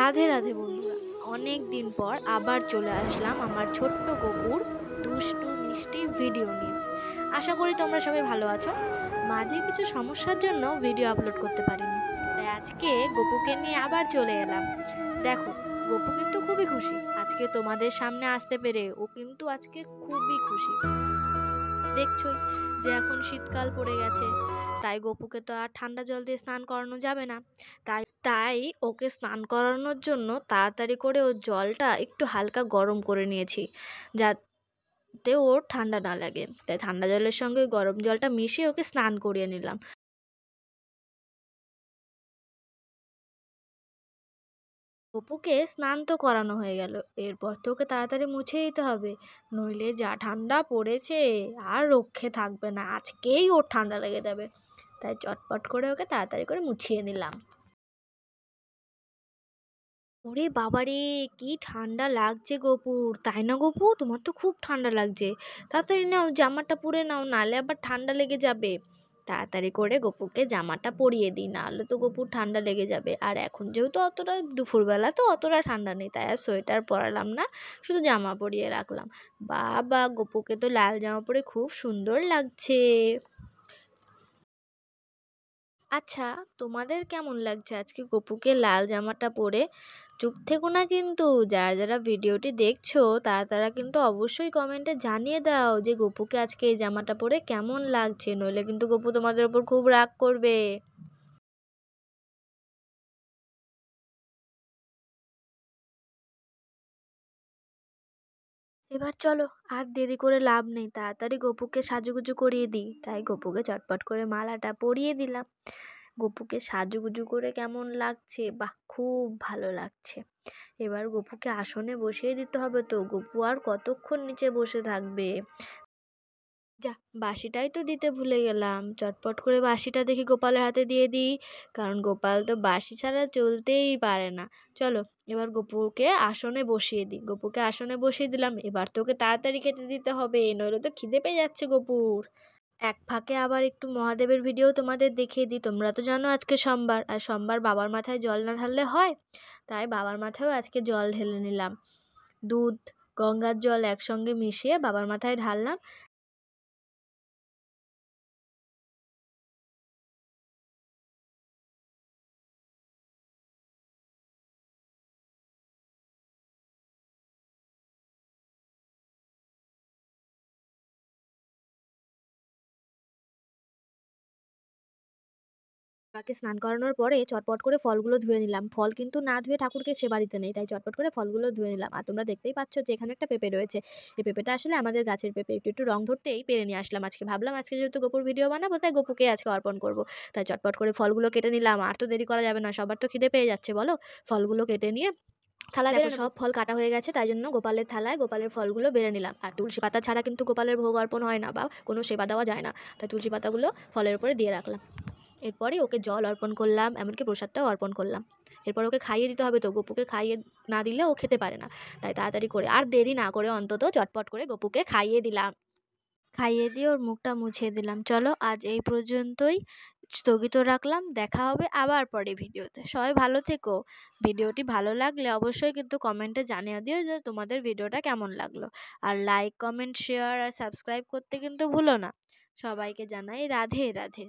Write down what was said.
রাধে রাধে বন্ধুরা, অনেক দিন পর আবার চলে আসলাম আমার ছোট্ট গপুর দুষ্টু মিষ্টি ভিডিও নিয়ে। আশা করি তোমরা সবাই ভালো আছো। মাঝে কিছু সমস্যার জন্য ভিডিও আপলোড করতে পারিনি, তাই আজকে গপুকে নিয়ে আবার চলে এলাম। দেখো, গপু কিন্তু খুবই খুশি আজকে তোমাদের সামনে আসতে পেরে। ও কিন্তু আজকে খুবই খুশি। দেখছই যে এখন শীতকাল পড়ে গেছে, তাই গপুকে তো আর ঠান্ডা জল দিয়ে স্নান করানো যাবে না। তাই ওকে স্নান করানোর জন্য তাড়াতাড়ি করে ওর জলটা একটু হালকা গরম করে নিয়েছি, যাতে ওর ঠান্ডা না লাগে। তাই ঠান্ডা জলের সঙ্গে গরম জলটা মিশিয়ে ওকে স্নান করিয়ে নিলাম। গপুকে স্নান তো করানো হয়ে গেল, এরপর তো ওকে তাড়াতাড়ি মুছে দিতে হবে, নইলে যা ঠান্ডা পড়েছে আর রক্ষে থাকবে না, আজকেই ওর ঠান্ডা লেগে যাবে। তাই চটপট করে ওকে তাড়াতাড়ি করে মুছিয়ে নিলাম। ওরে বাবারে, কি ঠান্ডা লাগছে গপুর, তাই না গপু? তোমার তো খুব ঠান্ডা লাগছে। তাড়াতাড়ি নাও, জামাটা পরে নাও, নালে আবার ঠান্ডা লেগে যাবে। তাড়াতাড়ি করে গপুকে জামাটা পরিয়ে দিই, নাহলে তো গপুর ঠান্ডা লেগে যাবে। আর এখন যেহেতু অতটা দুপুরবেলা, তো অতটা ঠান্ডা নেই, তাই আর সোয়েটার পরালাম না, শুধু জামা পরিয়ে রাখলাম। বাবা, গপুকে তো লাল জামা পরে খুব সুন্দর লাগছে। আচ্ছা, তোমাদের কেমন লাগছে আজকে গপুকে লাল জামাটা পরে? চুপ থেকো না কিন্তু, যারা যারা ভিডিওটি দেখছো তারা কিন্তু অবশ্যই কমেন্টে জানিয়ে দাও যে গপুকে আজকে এই জামাটা পরে কেমন লাগছে, নইলে কিন্তু গপু তোমাদের ওপর খুব রাগ করবে। এবার চলো, আর দেরি করে লাভ নেই, তাড়াতাড়ি গপুকে সাজুগুজু করিয়ে দিই। তাই গপুকে চটপট করে মালাটা পরিয়ে দিলাম। গপুকে সাজুগুজু করে কেমন লাগছে? বাহ, খুব ভালো লাগছে। এবার গপুকে আসনে বসিয়ে দিতে হবে, তো গপু আর কতক্ষণ নিচে বসে থাকবে। যা, বাঁশিটাই তো দিতে ভুলে গেলাম, চটপট করে বাঁশিটা দেখি গোপালের হাতে দিয়ে দিই, কারণ গোপাল তো বাঁশি ছাড়া চলতেই পারে না। চলো, এবার গপুকে আসনে বসিয়ে দিই। গপুকে আসনে বসিয়ে দিলাম, এবার তোকে তাড়াতাড়ি খেতে দিতে হবে, নইলে তো খিদে পেয়ে যাচ্ছে গপুর। এক ফাঁকে আবার একটু মহাদেবের ভিডিও তোমাদের দেখিয়ে দিই। তোমরা তো জানো আজকে সোমবার, আর সোমবার বাবার মাথায় জল না ঢাললে হয়, তাই বাবার মাথায়ও আজকে জল ঢেলে নিলাম। দুধ, গঙ্গার জল একসঙ্গে মিশিয়ে বাবার মাথায় ঢাললাম। বাবাকে স্নান করানোর পরে চটপট করে ফলগুলো ধুয়ে নিলাম। ফল কিন্তু না ধুয়ে ঠাকুরকে সেবা দিতে নেই, তাই চটপট করে ফলগুলো ধুয়ে নিলাম। আর তোমরা দেখতেই পাচ্ছ যে এখানে একটা পেঁপে রয়েছে। এই পেঁপেটা আসলে আমাদের গাছের পেঁপে, একটু একটু রং ধরতেই পেরে নিয়ে আসলাম আজকে। ভাবলাম আজকে যেহেতু গপুর ভিডিও বানাবো, তাই গপুকে আজকে অর্পণ করবো। তাই চটপট করে ফলগুলো কেটে নিলাম, আর তো দেরি করা যাবে না, সবার তো খিদে পেয়ে যাচ্ছে বলো। ফলগুলো কেটে নিয়ে থালা বেড়ে সব ফল কাটা হয়ে গেছে, তাই জন্য গোপালের থালায় গোপালের ফলগুলো বেড়ে নিলাম। আর তুলসী পাতা ছাড়া কিন্তু গোপালের ভোগ অর্পণ হয় না, বা কোনো সেবা দেওয়া যায় না, তাই তুলসী পাতাগুলো ফলের উপরে দিয়ে রাখলাম। এরপরে ওকে জল অর্পণ করলাম, এমনকি প্রসাদটাও অর্পণ করলাম। এরপর ওকে খাইয়ে দিতে হবে, তো গপুকে খাইয়ে না দিলে ও খেতে পারে না। তাই তাড়াতাড়ি করে আর দেরি না করে অন্তত চটপট করে গপুকে খাইয়ে দিলাম। খাইয়ে দিয়ে ওর মুখটা মুছিয়ে দিলাম। চলো, আজ এই পর্যন্তই স্থগিত রাখলাম, দেখা হবে আবার পরে ভিডিওতে। সবাই ভালো থেকো। ভিডিওটি ভালো লাগলে অবশ্যই কিন্তু কমেন্টে জানিয়ে দিও যে তোমাদের ভিডিওটা কেমন লাগলো। আর লাইক, কমেন্ট, শেয়ার আর সাবস্ক্রাইব করতে কিন্তু ভুলো না। সবাইকে জানাই রাধে রাধে।